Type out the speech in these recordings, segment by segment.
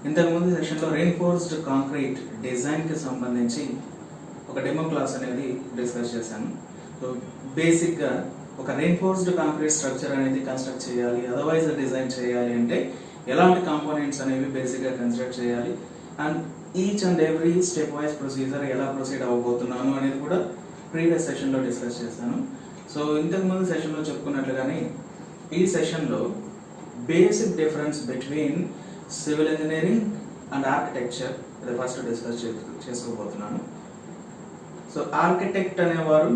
ఇంతకుముందు సెషన్లో reinforced concrete డిజైన్కి సంబంధించి ఒక డెమో క్లాస్ అనేది డిస్కస్ చేశాను. సో బేసిక్గా ఒక రెయిన్ఫోర్స్డ్ కాంక్రీట్ స్ట్రక్చర్ అనేది కన్స్ట్రక్ట్ చేయాలి, అదర్వైజ్ డిజైన్ చేయాలి అంటే ఎలాంటి కాంపోనెంట్స్ అనేవి బేసిక్గా కన్స్ట్రక్ట్ చేయాలి and each and every step wise procedure ఎలా ప్రొసీడ్ అవ్వబోతున్నాను అనేది కూడా ప్రీవియస్ సెషన్లో డిస్కస్ చేశాను. సో ఇంతకుముందు సెషన్లో చెప్పుకున్నట్లుగానే ఈ సెషన్లో basic difference between civil engineering and architecture ఇది ఫస్ట్ డిస్కస్ చేసుకోబోతున్నాను. సో ఆర్కిటెక్ట్ అనేవారు,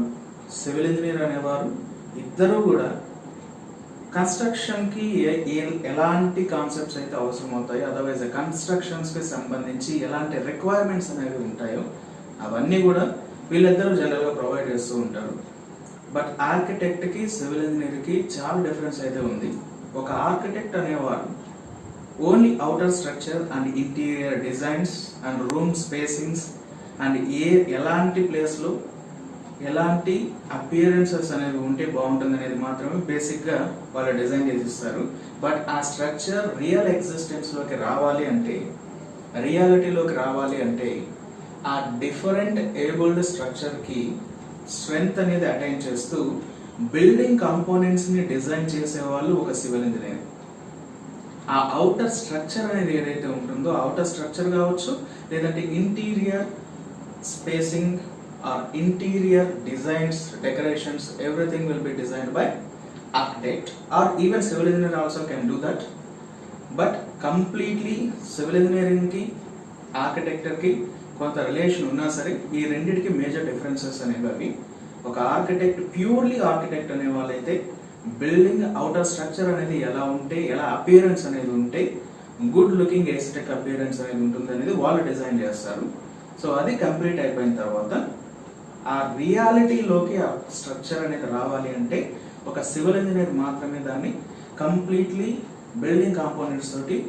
సివిల్ ఇంజనీర్ అనేవారు ఇద్దరు కూడా కన్స్ట్రక్షన్కి ఎలాంటి కాన్సెప్ట్స్ అయితే అవసరం అవుతాయో, అదర్వైజ్ కన్స్ట్రక్షన్స్కి సంబంధించి ఎలాంటి రిక్వైర్మెంట్స్ అనేవి ఉంటాయో అవన్నీ కూడా వీళ్ళిద్దరూ జనరల్గా ప్రొవైడ్ చేస్తూ ఉంటారు. బట్ ఆర్కిటెక్ట్కి సివిల్ ఇంజనీర్కి చాలా డిఫరెన్స్ అయితే ఉంది. ఒక ఆర్కిటెక్ట్ అనేవారు only outer structure and interior designs and room spacings and ఎలాంటి ప్లేస్లో ఎలాంటి అపియరెన్సెస్ అనేవి ఉంటే బాగుంటుంది అనేది మాత్రమే బేసిక్గా వాళ్ళు డిజైన్ చేసిస్తారు. బట్ ఆ స్ట్రక్చర్ రియల్ ఎగ్జిస్టెన్స్లోకి రావాలి అంటే, రియాలిటీలోకి రావాలి అంటే ఆ డిఫరెంట్ ఏబుల్డ్ స్ట్రక్చర్కి స్ట్రెంగ్త్ అనేది అటైన్ చేస్తూ బిల్డింగ్ కాంపోనెంట్స్ని డిజైన్ చేసేవాళ్ళు ఒక సివిల్ ఇంజనీర్. ఆ అవుటర్ స్ట్రక్చర్ అనేది ఏదైతే ఉంటుందో, అవుటర్ స్ట్రక్చర్ కావచ్చు లేదంటే interior spacing or interior designs, decorations, everything will be designed by architect or even civil engineer also can do that. But completely civil engineering ki architecture ki కొంత relation ఉన్నా సరే ఈ రెండింటికి మేజర్ డిఫరెన్సెస్ అనేవి అవి. ఒక ఆర్కిటెక్ట్ ప్యూర్లీ ఆర్కిటెక్ట్ అనే వాళ్ళైతే బిల్డింగ్ అవుటర్ స్ట్రక్చర్ అనేది ఎలా ఉంటే, ఎలా అపియరెన్స్ అనేది ఉంటే గుడ్ లుకింగ్ ఎస్థెటిక్ అపియరెన్స్ అనేది ఉంటుంది అనేది వాళ్ళు డిజైన్ చేస్తారు. సో అది కంప్లీట్ అయిపోయిన తర్వాత ఆ రియాలిటీలోకి ఆ స్ట్రక్చర్ అనేది రావాలి అంటే ఒక సివిల్ ఇంజనీర్ మాత్రమే దాన్ని కంప్లీట్లీ బిల్డింగ్ కాంపోనెంట్స్ తోటి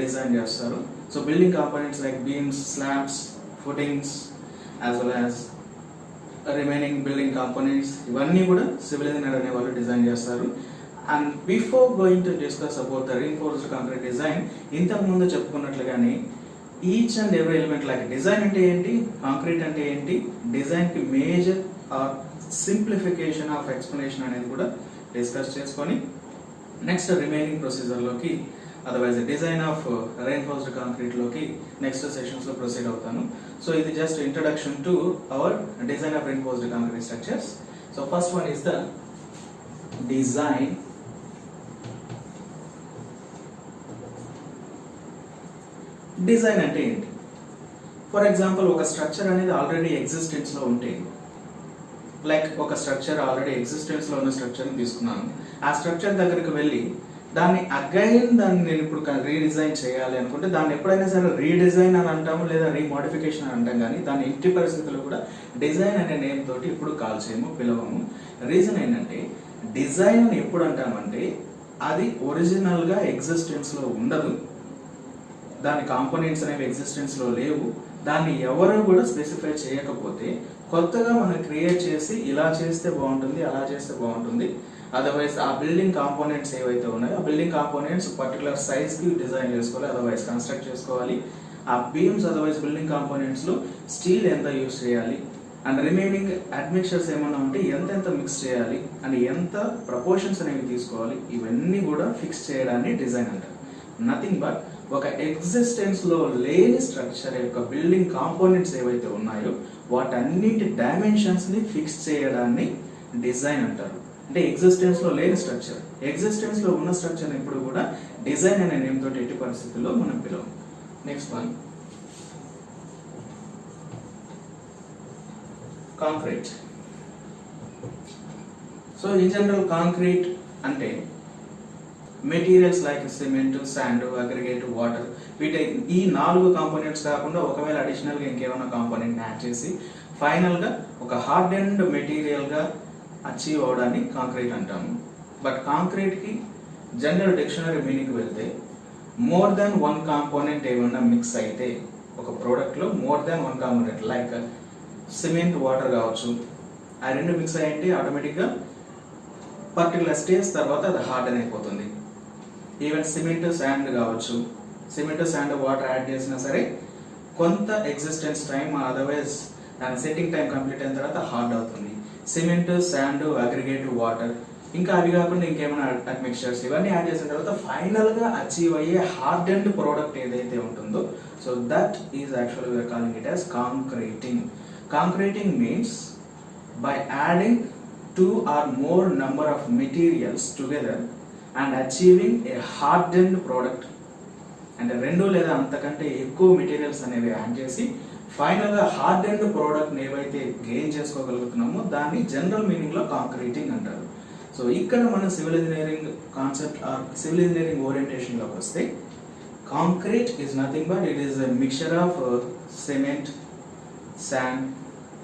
డిజైన్ చేస్తారు. So building components like beams, slabs, footings as well as remaining building components ఇవన్నీ కూడా సివిల్ ఇంజనీర్ అనే వాళ్ళు డిజైన్ చేస్తారు. And before going to discuss about the reinforced concrete design, ఇంతకు ముందు చెప్పుకున్నట్లుగానే each and every element like design అంటే ఏంటి, కాంక్రీట్ అంటే ఏంటి, డిజైన్కి major or simplification of explanation అనేది కూడా డిస్కస్ చేసుకొని నెక్స్ట్ రిమైనింగ్ ప్రొసీజర్లోకి, otherwise design of reinforced కాంక్రీట్లోకి next సెషన్స్లో proceed అవుతాను. సో ఇది just introduction to our design of reinforced concrete structures. So first one is the design. Design అంటే ఏంటి? For example ఒక structure అనేది ఆల్రెడీ ఎగ్జిస్టెన్స్లో ఉంటే, లైక్ ఒక స్ట్రక్చర్ ఆల్రెడీ ఎగ్జిస్టెన్స్లో ఉన్న స్ట్రక్చర్ని తీసుకున్నాను, ఆ స్ట్రక్చర్ దగ్గరికి వెళ్ళి దాన్ని దాన్ని నేను ఇప్పుడు రీడిజైన్ చేయాలి అనుకుంటే దాన్ని ఎప్పుడైనా సరే రీడిజైన్ అని అంటాము లేదా రీమోడిఫికేషన్ అని అంటాం, కానీ దాన్ని ఇంటి పరిస్థితుల్లో కూడా డిజైన్ అనే నేమ్ తోటి ఇప్పుడు కాల్ చేయము, పిలవము. రీజన్ ఏంటంటే డిజైన్ అని ఎప్పుడు అంటామంటే అది ఒరిజినల్గా ఎగ్జిస్టెన్స్లో ఉండదు, దాని కాంపోనెంట్స్ అనేవి ఎగ్జిస్టెన్స్లో లేవు, దాన్ని ఎవరు కూడా స్పెసిఫై చేయకపోతే కొత్తగా మనం క్రియేట్ చేసి ఇలా చేస్తే బాగుంటుంది, అలా చేస్తే బాగుంటుంది, అదర్వైజ్ ఆ బిల్డింగ్ కాంపోనెంట్స్ ఏవైతే ఉన్నాయో ఆ బిల్డింగ్ కాంపోనెంట్స్ పర్టికులర్ సైజ్కి డిజైన్ చేసుకోవాలి, అదర్వైజ్ కన్స్ట్రక్ట్ చేసుకోవాలి. ఆ బీమ్స్ అదర్వైజ్ బిల్డింగ్ కాంపోనెంట్స్లో స్టీల్ ఎంత యూస్ చేయాలి అండ్ రిమైనింగ్ అడ్మిక్చర్స్ ఏమన్నా ఉంటే ఎంత మిక్స్ చేయాలి అండ్ ఎంత ప్రపోర్షన్స్ అనేవి తీసుకోవాలి, ఇవన్నీ కూడా ఫిక్స్ చేయడాన్ని డిజైన్ అంటారు. నథింగ్ బట్ ఒక ఎగ్జిస్టెన్స్లో లేని స్ట్రక్చర్ యొక్క బిల్డింగ్ కాంపోనెంట్స్ ఏవైతే ఉన్నాయో వాటన్నిటి డైమెన్షన్స్ని ఫిక్స్ చేయడాన్ని డిజైన్ అంటారు. అంటే ఎగ్జిస్టెన్స్లో లేని స్ట్రక్చర్, ఎగ్జిస్టెన్స్లో ఉన్న స్ట్రక్చర్ ఎప్పుడు కూడా డిజైన్ అనే నేమ్ తోటి ఎట్టి పరిస్థితుల్లో మనం పిలవం. Next one concrete. So in general concrete అంటే materials like cement, sand, aggregate, water, ఈ 4 కాంపోనెంట్స్ కాకుండా ఒకవేళ అడిషనల్గా ఇంకేమైనా కాంపోనెంట్ యాడ్ చేసి ఫైనల్గా ఒక హార్డ్ అండ్ మెటీరియల్గా అచీవ్ అవడాన్ని కాంక్రీట్ అంటాము. బట్ కాంక్రీట్కి జనరల్ డిక్షనరీ మీనింగ్ వెళ్తే మోర్ దాన్ 1 కాంపోనెంట్ ఏమన్నా మిక్స్ అయితే, ఒక ప్రోడక్ట్లో more than 1 component like cement, water కావచ్చు, ఆ రెండు మిక్స్ అయ్యింటే ఆటోమేటిక్గా పర్టికులర్ స్టేజ్ తర్వాత అది హార్డెన్ అయిపోతుంది. ఈవెన్ సిమెంట్, శాండ్ కావచ్చు, సిమెంట్ శాండ్ వాటర్ యాడ్ చేసినా సరే కొంత ఎగ్జిస్టెన్స్ టైం, అదర్వైజ్ దాని సెట్టింగ్ టైం కంప్లీట్ అయిన తర్వాత హార్డ్ అవుతుంది. సిమెంట్, శాండ్, అగ్రిగేట్, వాటర్, ఇంకా అవి కాకుండా ఇంకేమైనా అడ్మిక్చర్స్ ఇవన్నీ యాడ్ చేసిన తర్వాత ఫైనల్ గా అచీవ్ అయ్యే హార్డెండ్ ప్రోడక్ట్ ఏదైతే ఉంటుందో, so that is actually we are calling it as concreting. Concreting means by adding 2 or more number of materials together and achieving a hardened product. అంటే 2 లేదా అంతకంటే ఎక్కువ మెటీరియల్స్ అనేవి యాడ్ చేసి ఫైనల్ గా హార్డెండ్ ప్రోడక్ట్ ఏవైతే గెయిన్ చేసుకోగలుగుతున్నామో దాన్ని జనరల్ మీనింగ్ లో కాంక్రీటింగ్ అంటారు. సో ఇక్కడ మన civil engineering concept or civil engineering orientation లోకి వస్తే concrete is nothing but it is a mixture of cement, sand,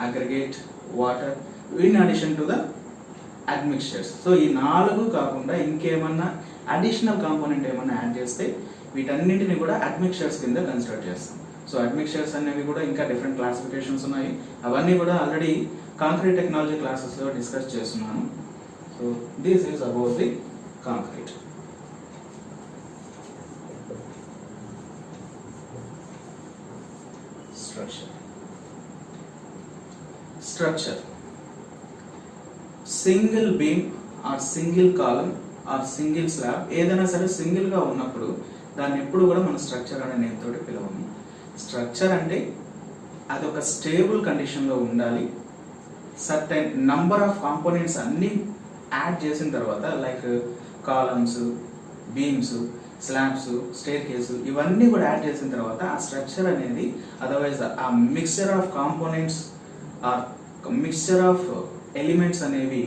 aggregate, water in addition to the admixtures. So ఈ 4 కాకుండా ఇంకేమన్నా అడిషనల్ కాంపోనెంట్ ఏమన్నా యాడ్ చేస్తే వీటన్నింటిని కూడా అడ్మిక్చర్స్ కింద కన్సిడర్ చేస్తాం. సో అడ్మిక్చర్స్ అనేవి కూడా ఇంకా డిఫరెంట్ క్లాసిఫికేషన్స్ ఉన్నాయి. అవన్నీ కూడా ఆల్రెడీ కాంక్రీట్ టెక్నాలజీ క్లాసెస్లో డిస్కస్ చేస్తున్నాను. So this is about the concrete. Structure single beam or single column or single slab ఏదైనా సరే సింగిల్ గా ఉన్నప్పుడు దాన్ని ఎప్పుడు కూడా మనం స్ట్రక్చర్ అనే నేమ్ తోటి పిలవము. స్ట్రక్చర్ అంటే అది ఒక స్టేబుల్ కండిషన్ లో ఉండాలి. సర్టెన్ నంబర్ ఆఫ్ కాంపోనెంట్స్ అన్ని యాడ్ చేసిన తర్వాత like columns, beams, slabs, staircase ఇవన్నీ కూడా యాడ్ చేసిన తర్వాత ఆ స్ట్రక్చర్ అనేది అదర్వైజ్ ఆ mixture of components or mixture of elements అనేవి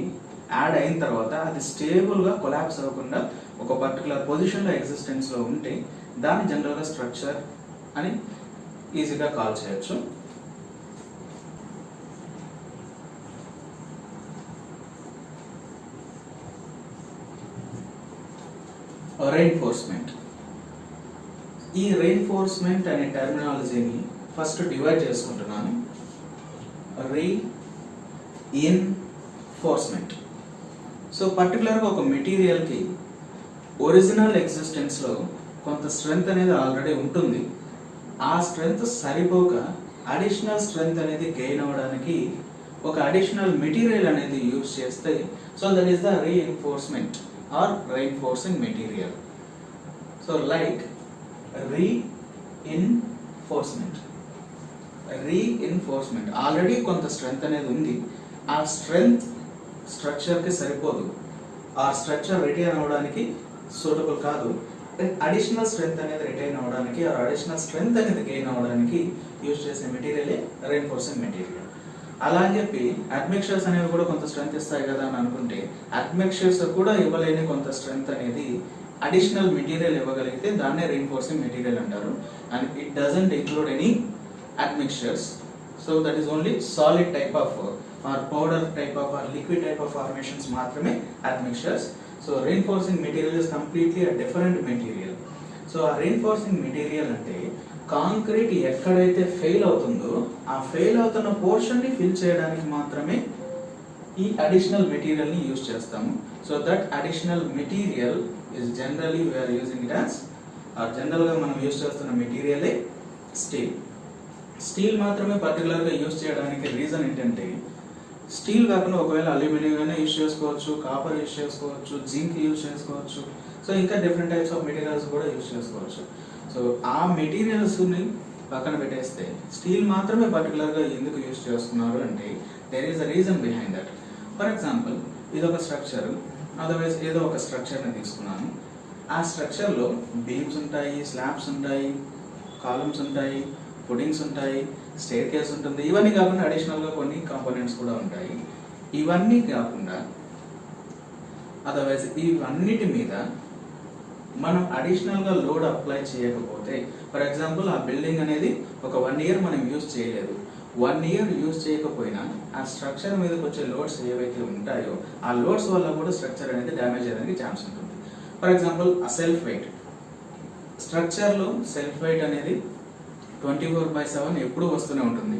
యాడ్ అయిన తర్వాత అది స్టేబుల్ గా కొలాప్స్ అవ్వకుండా ఒక పర్టికులర్ పొజిషన్ లో ఎగ్జిస్టెన్స్ లో ఉంటే దాన్ని జనరల్ గా స్ట్రక్చర్ అని ఈజీగా కాల్ చేయొచ్చు. రెయిన్ఫోర్స్మెంట్. ఈ రెయిన్ఫోర్స్మెంట్ అనే టర్మినాలజీని ఫస్ట్ డివైడ్ చేసుకుంటున్నాను. రీఇన్ఫోర్స్మెంట్. సో పర్టికులర్గా ఒక మెటీరియల్కి ఒరిజినల్ ఎగ్జిస్టెన్స్లో కొంత స్ట్రెంగ్త్ అనేది ఆల్రెడీ ఉంటుంది. ఆ స్ట్రెంగ్త్ సరిపోక అడిషనల్ స్ట్రెంగ్త్ అనేది గెయిన్ అవ్వడానికి ఒక అడిషనల్ మెటీరియల్ అనేది యూజ్ చేస్తే so that is the reinforcement or reinforcing material. So like reinforcement. Reinforcement already కొంత స్ట్రెంగ్త్ అనేది ఉంది, ఆ స్ట్రెంగ్త్ స్ట్రక్చర్కి సరిపోదు, ఆ స్ట్రక్చర్ రిటైన్ అవ్వడానికి సూటబుల్ కాదు, అడిషనల్ స్ట్రెంగ్త్ అనేది రిటైన్ అవ్వడానికి ఆ అడిషనల్ స్ట్రెంగ్త్ అనేది గెయిన్ అవ్వడానికి యూజ్ చేసే మెటీరియలే రెయిన్ఫోర్సింగ్ మెటీరియల్. అలా అని చెప్పి అడ్మిక్చర్స్ అనేవి కూడా కొంత స్ట్రెంగ్త్ ఇస్తాయి కదా అని అనుకుంటే అడ్మిక్చర్స్ కూడా ఇవ్వలేని కొంత స్ట్రెంగ్త్ అనేది అడిషనల్ మెటీరియల్ ఇవ్వగలిగితే దాన్నే రెయిన్ఫోర్సింగ్ మెటీరియల్ అంటారు. And it doesn't include any admixtures, so that is only solid type of or powder type of or liquid type of formations మాత్రమే admixtures. So reinforcing material is completely a different material. So ఆ reinforcing material అంటే concrete ఎక్కడైతే fail అవుతుందో ఆ fail అవుతున్న portion ని fill చేయడానికి మాత్రమే ఈ అడిషనల్ మెటీరియల్ ని యూజ్ చేస్తాము. So that additional material is generally we are using it as general గా మనం యూజ్ చేస్తున్న మెటీరియలే స్టీల్. స్టీల్ మాత్రమే పర్టికులర్ గా యూజ్ చేయడానికి రీజన్ ఏంటంటే స్టీల్ కాకుండా ఒకవేళ అల్యూమినియం అయినా యూజ్ చేసుకోవచ్చు, కాపర్ యూజ్ చేసుకోవచ్చు, జింక్ యూజ్ చేసుకోవచ్చు, సో ఇంకా డిఫరెంట్ టైప్స్ ఆఫ్ మెటీరియల్స్ కూడా యూజ్ చేసుకోవచ్చు. సో ఆ మెటీరియల్స్ ని పక్కన పెట్టేస్తే స్టీల్ మాత్రమే పర్టికులర్ గా ఎందుకు యూజ్ చేస్తున్నారు అంటే there is a reason behind that. For example ఇది ఒక స్ట్రక్చర్, అదర్వైజ్ ఏదో ఒక స్ట్రక్చర్ ని తీసుకున్నాను. ఆ స్ట్రక్చర్ లో బీమ్స్ ఉంటాయి, స్లాబ్స్ ఉంటాయి, కాలమ్స్ ఉంటాయి, ఫుటింగ్స్ ఉంటాయి, స్టేర్ కేస్ ఉంటుంది. ఇవన్నీ కాకుండా అడిషనల్ గా కొన్ని కాంపోనెంట్స్ కూడా ఉంటాయి. ఇవన్నీ కాకుండా అదర్వైజ్ ఇవన్నిటి మీద మనం అడిషనల్ గా లోడ్ అప్లై చేయకపోతే, ఫర్ ఎగ్జాంపుల్ ఆ బిల్డింగ్ అనేది ఒక 1 ఇయర్ మనం యూజ్ చేయలేదు, 1 ఇయర్ యూజ్ చేయకపోయినా ఆ స్ట్రక్చర్ మీదకి వచ్చే లోడ్స్ ఏవైతే ఉంటాయో ఆ లోడ్స్ వల్ల కూడా స్ట్రక్చర్ అనేది డ్యామేజ్ అయ్యడానికి ఛాన్స్ ఉంటుంది. ఫర్ ఎగ్జాంపుల్ ఆ సెల్ఫ్ వెయిట్, స్ట్రక్చర్ లో సెల్ఫ్ వెయిట్ అనేది 24/7 ఎప్పుడూ వస్తూనే ఉంటుంది.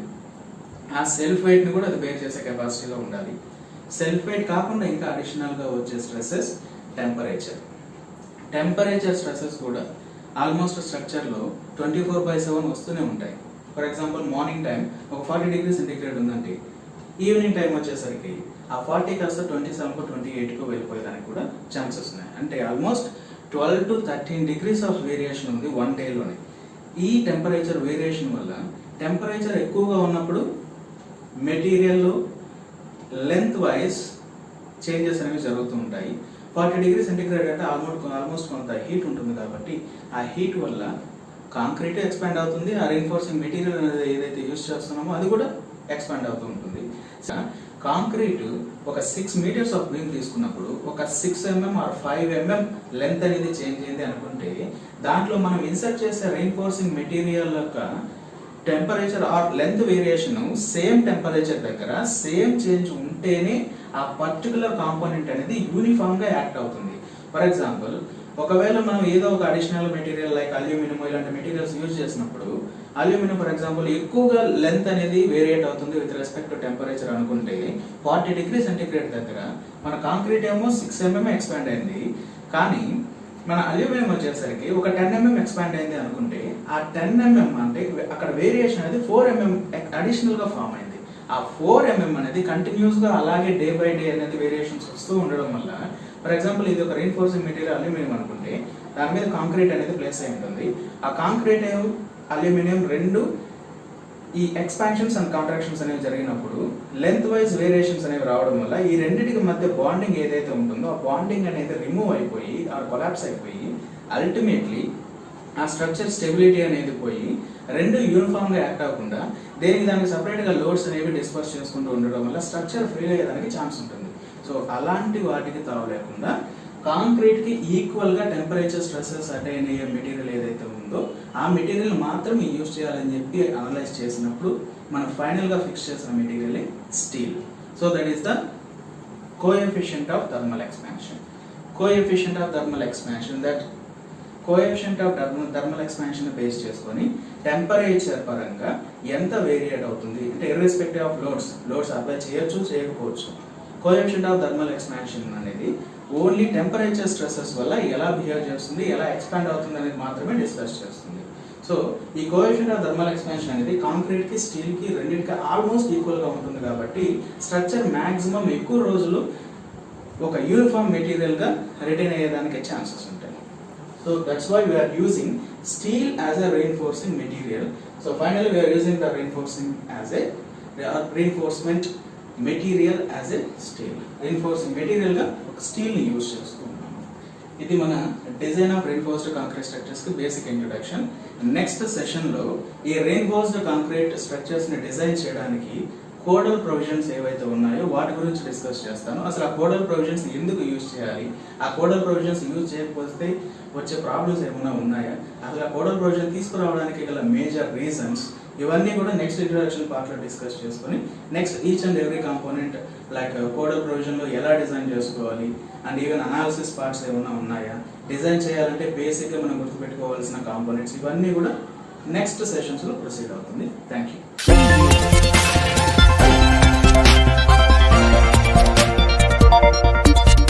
ఆ సెల్ఫ్ వెయిట్ ని కూడా అది బేర్ చేసే కెపాసిటీలో ఉండాలి. సెల్ఫ్ వెయిట్ కాకుండా ఇంకా అడిషనల్ గా వచ్చే స్ట్రెసెస్ టెంపరేచర్ స్ట్రెసెస్ కూడా ఆల్మోస్ట్ స్ట్రక్చర్లో 24/7 వస్తూనే ఉంటాయి. ఫర్ ఎగ్జాంపుల్ మార్నింగ్ టైం ఒక 40 డిగ్రీ సెంటిగ్రేడ్ ఉందంటే ఈవినింగ్ టైం వచ్చేసరికి ఆ 40 కాస్త 27కు 28కు వెళ్ళిపోయేదానికి కూడా ఛాన్సెస్ ఉన్నాయి. అంటే almost 12 to 13 degrees of variation ఉంది వన్ డేలోనే. ఈ టెంపరేచర్ వేరియేషన్ వల్ల టెంపరేచర్ ఎక్కువగా ఉన్నప్పుడు మెటీరియల్లో లెంత్ వైజ్ చేంజెస్ అనేవి జరుగుతూ ఉంటాయి. 40 డిగ్రీ సెంటిగ్రేడ్ అంటే ఆల్మోస్ట్ కొంత హీట్ ఉంటుంది కాబట్టి ఆ హీట్ వల్ల కాంక్రీట్ ఎక్స్పాండ్ అవుతుంది. ఆ రీఇన్ఫోర్సింగ్ మెటీరియల్ అనేది ఏదైతే యూజ్ చేస్తున్నామో అది కూడా ఎక్స్పాండ్ అవుతూ ఉంటుంది. కాంక్రీట్ ఒక 6 మీటర్స్ ఆఫ్ బీమ్ తీసుకున్నప్పుడు ఒక 6 mm ఆర్ 5 mm లెంత్ అనేది చేంజ్ అయింది అనుకుంటే దాంట్లో మనం ఇన్సర్ట్ చేసే రీఇన్ఫోర్సింగ్ మెటీరియల్ యొక్క temperature or length variation same temperature దగ్గర సేమ్ చేంజ్ ఉంటేనే ఆ పర్టికులర్ కాంపోనెంట్ అనేది యూనిఫామ్ గా యాక్ట్ అవుతుంది. ఫర్ ఎగ్జాంపుల్ ఒకవేళ మనం ఏదో ఒక అడిషనల్ మెటీరియల్ లైక్ అల్యూమినియం ఇలాంటి మెటీరియల్స్ యూజ్ చేసినప్పుడు అల్యూమినియం ఫర్ ఎగ్జాంపుల్ ఎక్కువగా లెంత్ అనేది వేరియేట్ అవుతుంది విత్ రెస్పెక్ట్ టు టెంపరేచర్ అనుకుంటే 40 డిగ్రీ సెంటిగ్రేడ్ దగ్గర మన కాంక్రీట్ ఏమో 6 mm ఎక్స్పాండ్ అయింది, కానీ మన అల్యూమినియం వచ్చేసరికి ఒక 10 mm ఎక్స్పాండ్ అయింది అనుకుంటే ఆ 10 mm అంటే అక్కడ వేరియేషన్ అనేది 4 mm అడిషనల్ గా ఫామ్ అయింది. ఆ 4 mm అనేది కంటిన్యూస్ గా అలాగే డే బై డే అనేది వేరియేషన్స్ వస్తూ ఉండడం వల్ల ఫర్ ఎగ్జాంపుల్ ఇది ఒక రీఇన్ఫోర్సింగ్ మెటీరియల్ అల్యూమినియం అనుకుంటే దాని మీద కాంక్రీట్ అనేది ప్లేస్ అయి ఉంటుంది. ఆ కాంక్రీట్ అల్యూమినియం రెండు ఈ ఎక్స్పాన్షన్స్ అండ్ కాంట్రాక్షన్స్ అనేవి జరిగినప్పుడు లెంత్ వైజ్ వేరియేషన్స్ అనేవి రావడం వల్ల ఈ రెండింటికి మధ్య బాండింగ్ ఏదైతే ఉంటుందో ఆ బాండింగ్ అనేది రిమూవ్ అయిపోయి ఆ కొలాప్స్ అయిపోయి అల్టిమేట్లీ ఆ స్ట్రక్చర్ స్టెబిలిటీ అనేది పోయి రెండు యూనిఫామ్ గా యాక్ట్ అవ్వకుండా దానికి సపరేట్ గా లోడ్స్ అనేవి డిస్పర్స్ చేసుకుంటూ ఉండడం వల్ల స్ట్రక్చర్ ఫెయిల్ అయ్యేదానికి ఛాన్స్ ఉంటుంది. సో అలాంటి వాటికి తావు లేకుండా కాంక్రీట్ కి ఈక్వల్ గా టెంపరేచర్ స్ట్రెసెస్ అటైన్ అయ్యే మెటీరియల్ ఏదైతే ఉందో ఆ మెటీరియల్ మాత్రమే యూజ్ చేయాలని చెప్పి అనలైజ్ చేసినప్పుడు మనం ఫైనల్ గా ఫిక్స్ చేసిన material steel. So that is the coefficient of thermal expansion. Coefficient of thermal expansion base చేసుకొని టెంపరేచర్ పరంగా ఎంత వేరియేట్ అవుతుంది అంటే ఇర్రెస్పెక్టివ్ ఆఫ్ లోడ్స్ అప్లై చేయొచ్చు చేయకపోవచ్చు. కోఎఫిషియంట్ ఆఫ్ థర్మల్ ఎక్స్పాన్షన్ అనేది ఓన్లీ టెంపరేచర్ స్ట్రెసెస్ వల్ల ఎలా బిహేవ్ చేస్తుంది, ఎలా ఎక్స్పాండ్ అవుతుంది అనేది మాత్రమే డిస్కస్ చేస్తుంది. సో ఈ కోఎఫిషియంట్ ఆఫ్ థర్మల్ ఎక్స్పాన్షన్ అనేది కాంక్రీట్ కి స్టీల్ కి రెండింటికి ఆల్మోస్ట్ ఈక్వల్ గా ఉంటుంది కాబట్టి స్ట్రక్చర్ మాక్సిమం ఎక్కువ రోజులు ఒక యూనిఫామ్ మెటీరియల్ గా రిటైన్ అయ్యేదానికి ఛాన్సెస్ ఉంటాయి. So that's why we are using steel as a reinforcing material. So finally we are using the reinforcement material as a steel. Reinforcing material గా ఒక స్టీల్ ని use చేస్తున్నాము. ఇది మన design of reinforced concrete structures కి basic introduction. Next session లో ఈ reinforced concrete structures ని డిజైన్ చేయడానికి కోడల్ ప్రొవిజన్స్ ఏవైతే ఉన్నాయో వాటి గురించి డిస్కస్ చేస్తాను. అసలు ఆ కోడల్ ప్రొవిజన్స్ ఎందుకు యూజ్ చేయాలి, ఆ కోడల్ ప్రొవిజన్స్ యూజ్ చేయకపోతే వచ్చే ప్రాబ్లమ్స్ ఏమైనా ఉన్నాయా, అసలు ఆ కోడల్ ప్రొవిజన్ తీసుకురావడానికి గల మేజర్ రీజన్స్, ఇవన్నీ కూడా నెక్స్ట్ ఇంట్రొడక్షన్ పార్ట్ లో డిస్కస్ చేసుకొని next each and every component like codal provision లో ఎలా డిజైన్ చేసుకోవాలి అండ్ ఈవెన్ అనాలిసిస్ పార్ట్స్ ఏమైనా ఉన్నాయా, డిజైన్ చేయాలంటే బేసిక్ గా మనం గుర్తుపెట్టుకోవాల్సిన కాంపోనెంట్స్, ఇవన్నీ కూడా నెక్స్ట్ సెషన్స్ లో ప్రొసీడ్ అవుతుంది. Thank you.